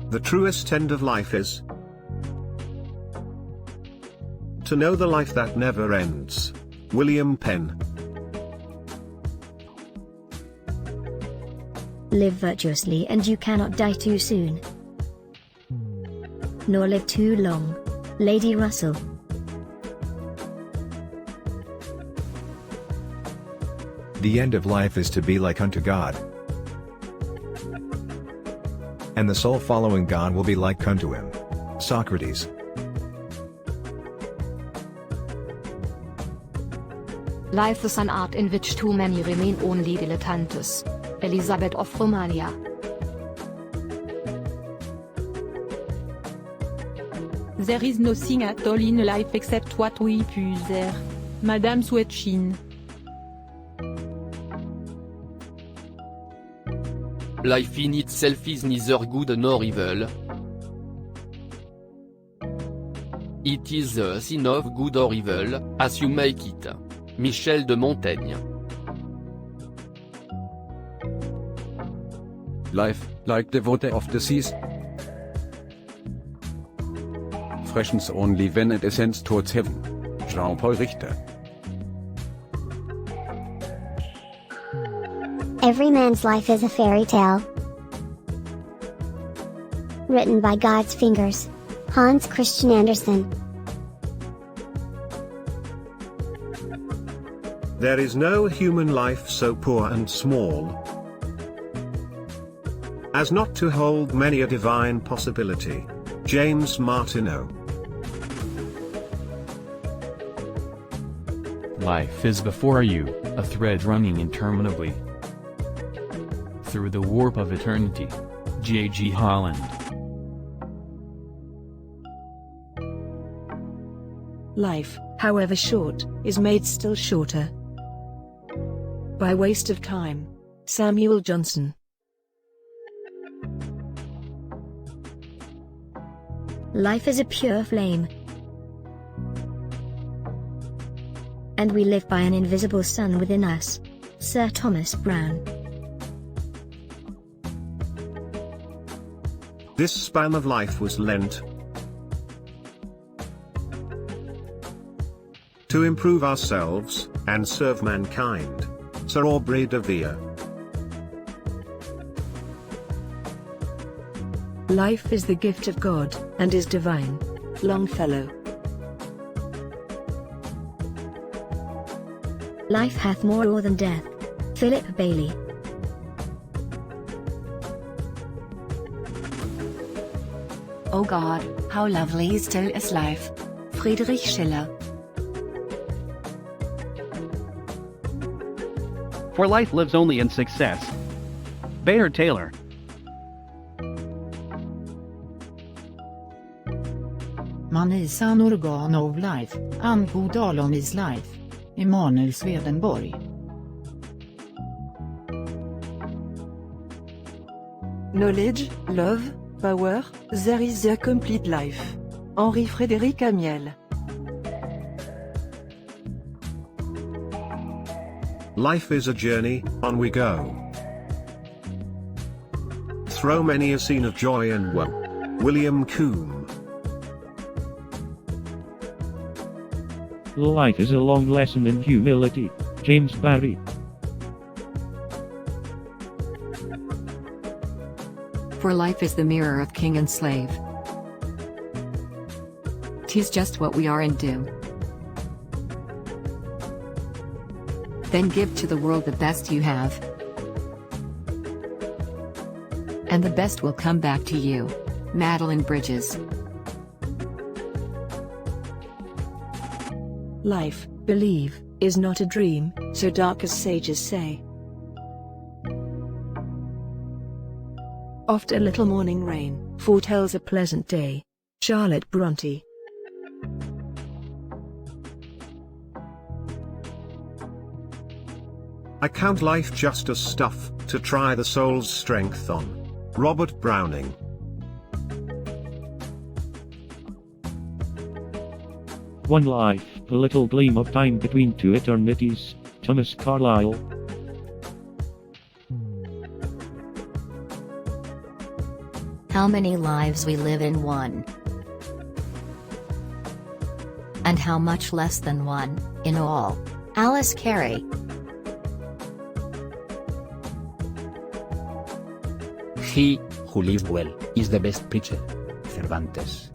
The truest end of life is to know the life that never ends. William Penn. Live virtuously and you cannot die too soon. Nor live too long. Lady Russell. The end of life is to be like unto God. And the soul following God will be like unto him. Socrates. Life is an art in which too many remain only dilettantes. Elizabeth of Romania. There is nothing at all in life except what we put there. Madame Swetchin. Life in itself is neither good nor evil. It is the sin of good or evil, as you make it. Michel de Montaigne. Life, like the water of the seas, freshens only when it ascends towards heaven. Jean-Paul Richter. Every man's life is a fairy tale. Written by God's fingers. Hans Christian Andersen. There is no human life so poor and small as not to hold many a divine possibility. James Martineau. Life is before you, a thread running interminably through the warp of eternity. J.G. Holland. Life, however short, is made still shorter by waste of time. Samuel Johnson. Life is a pure flame, and we live by an invisible sun within us. Sir Thomas Browne. This span of life was lent to improve ourselves and serve mankind. Sir Aubrey de Vere. Life is the gift of God, and is divine. Longfellow. Life hath more awe than death. Philip Bailey. Oh God, how lovely still is life. Friedrich Schiller. For life lives only in success. Bayard Taylor. Man is an organ of life, and God alone is life. Emanuel Swedenborg. Knowledge, love, power, there is the complete life. Henri Frédéric Amiel. Life is a journey, on we go. Through many a scene of joy and woe. William Coombe. Life is a long lesson in humility. James Barrie. For life is the mirror of king and slave. 'Tis just what we are and do. Then give to the world the best you have, and the best will come back to you. Madeline Bridges. Life, believe, is not a dream, so dark as sages say. Oft a little morning rain foretells a pleasant day. Charlotte Bronte. I count life just as stuff to try the soul's strength on. Robert Browning. One life, a little gleam of time between two eternities. Thomas Carlyle. How many lives we live in one? And how much less than one, in all? Alice Carey. He who lives well is the best preacher. Cervantes.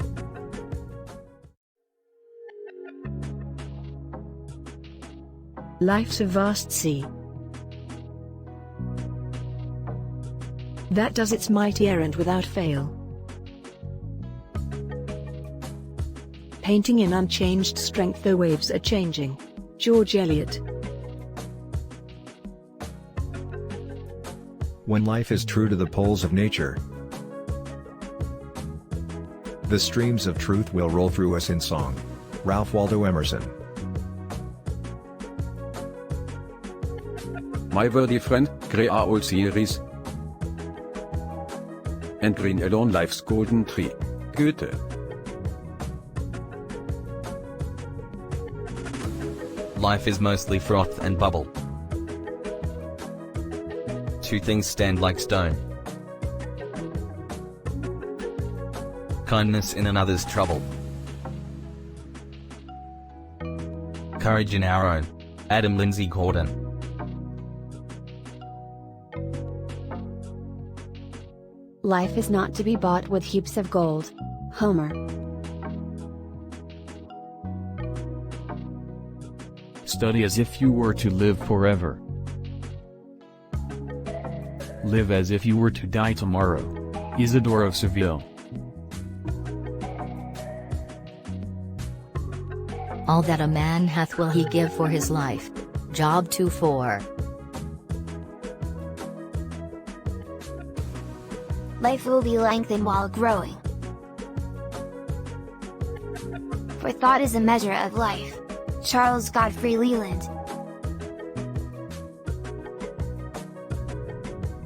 Life's a vast sea that does its mighty errand without fail, painting in unchanged strength though waves are changing. George Eliot. When life is true to the poles of nature, the streams of truth will roll through us in song. Ralph Waldo Emerson. My worthy friend, Creat series and green alone life's golden tree. Goethe. Life is mostly froth and bubble. Two things stand like stone. Kindness in another's trouble. Courage in our own. Adam Lindsay Gordon. Life is not to be bought with heaps of gold. Homer. Study as if you were to live forever. Live as if you were to die tomorrow. Isidore of Seville. All that a man hath will he give for his life. Job 2:4. Life will be lengthened while growing. For thought is a measure of life. Charles Godfrey Leland.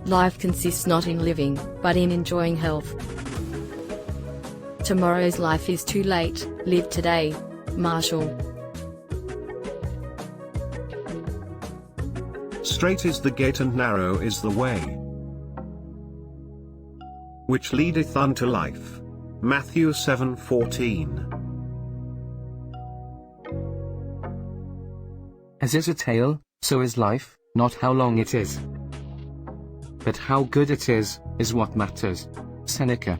Life consists not in living, but in enjoying health. Tomorrow's life is too late, live today. Marshall. Straight is the gate and narrow is the way which leadeth unto life. Matthew 7:14. As is a tale, so is life, not how long it is, but how good it is what matters. Seneca.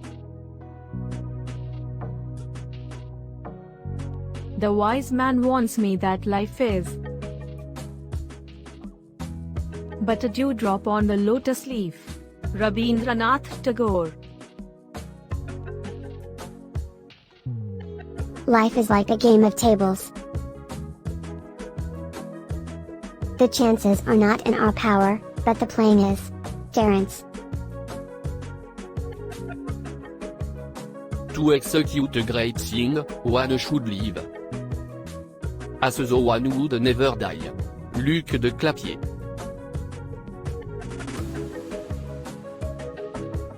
The wise man warns me that life is but a dewdrop on the lotus leaf. Rabindranath Tagore. Life is like a game of tables. The chances are not in our power, but the playing is. Terence. To execute a great thing, one should live. As though one would never die. Luc de Clapier.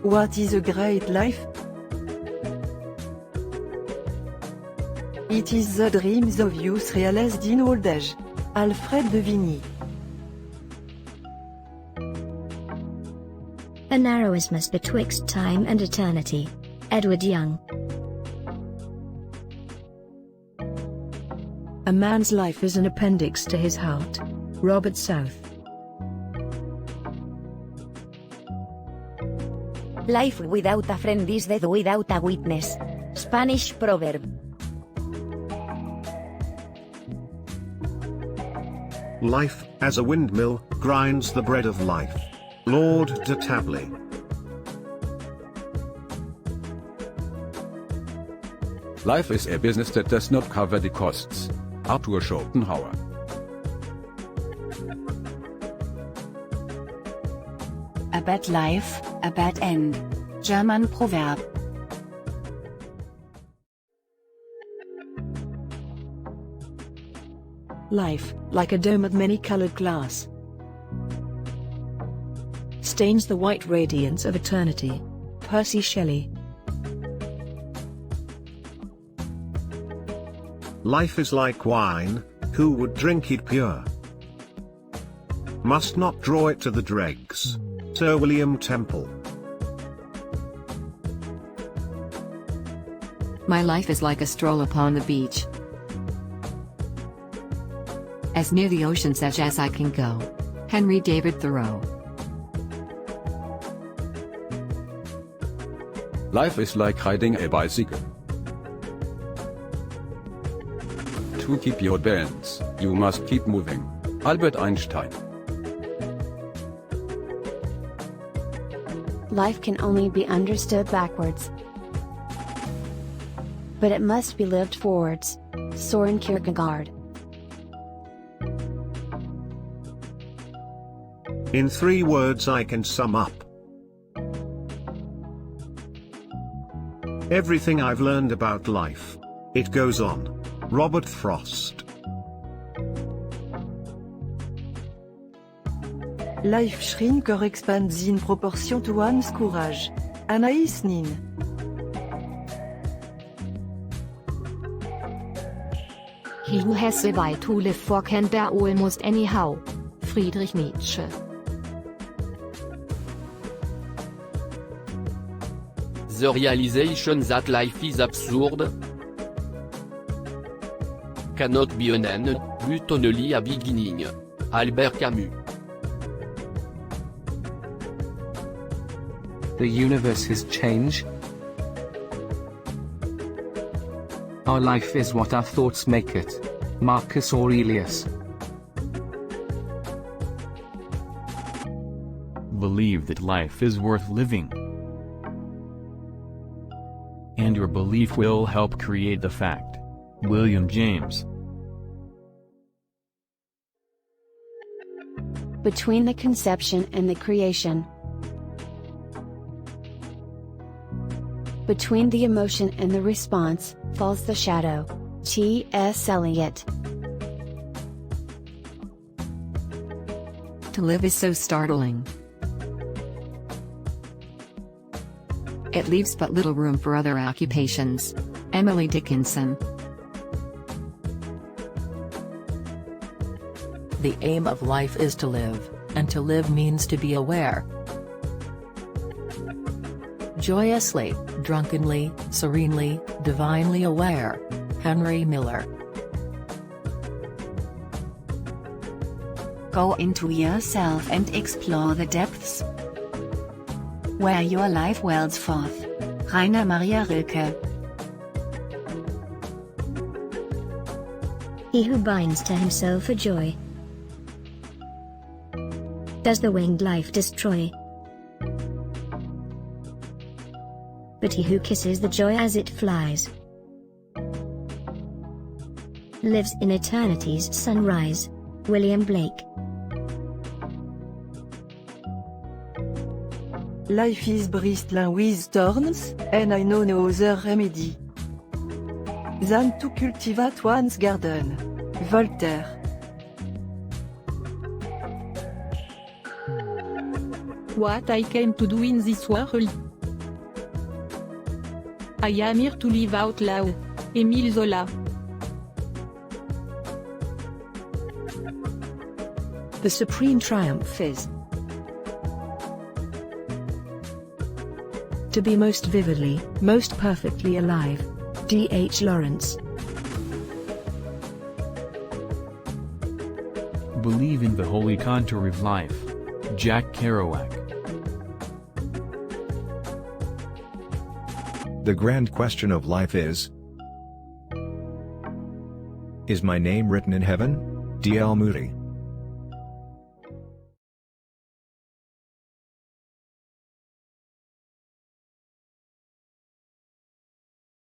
What is a great life? It is the dreams of youth realized in old age. Alfred de Vigny. A narrow isthmus betwixt time and eternity. Edward Young. A man's life is an appendix to his heart. Robert South. Life without a friend is death without a witness. Spanish proverb. Life, as a windmill, grinds the bread of life. Lord de Tabley. Life is a business that does not cover the costs. Arthur Schopenhauer. A bad life, a bad end. German proverb. Life, like a dome of many-colored glass, stains the white radiance of eternity. Percy Shelley. Life is like wine, who would drink it pure must not draw it to the dregs. Sir William Temple. My life is like a stroll upon the beach. As near the ocean's edge as I can go. Henry David Thoreau. Life is like riding a bicycle. To keep your balance, you must keep moving. Albert Einstein. Life can only be understood backwards, but it must be lived forwards. Soren Kierkegaard. In 3 words I can sum up everything I've learned about life. It goes on. Robert Frost. Life shrink or expands in proportion to one's courage. Anaïs Nin. He who has the right to live for can bear almost anyhow. Friedrich Nietzsche. The realization that life is absurd cannot be an end, but only a beginning. Albert Camus. The universe is change. Our life is what our thoughts make it. Marcus Aurelius. Believe that life is worth living. And your belief will help create the fact. William James. Between the conception and the creation. Between the emotion and the response, falls the shadow. T.S. Eliot. To live is so startling. It leaves but little room for other occupations. Emily Dickinson. The aim of life is to live, and to live means to be aware. Joyously, drunkenly, serenely, divinely aware. Henry Miller. Go into yourself and explore the depths where your life wells forth. Rainer Maria Rilke. He who binds to himself a joy does the winged life destroy. But he who kisses the joy as it flies lives in eternity's sunrise. William Blake. Life is bristling with thorns, and I know no other remedy than to cultivate one's garden. Voltaire. What I came to do in this world. I am here to live out loud. Émile Zola. The supreme triumph is to be most vividly, most perfectly alive. D.H. Lawrence. Believe in the holy contour of life. Jack Kerouac. The grand question of life is my name written in heaven? D.L. Moody.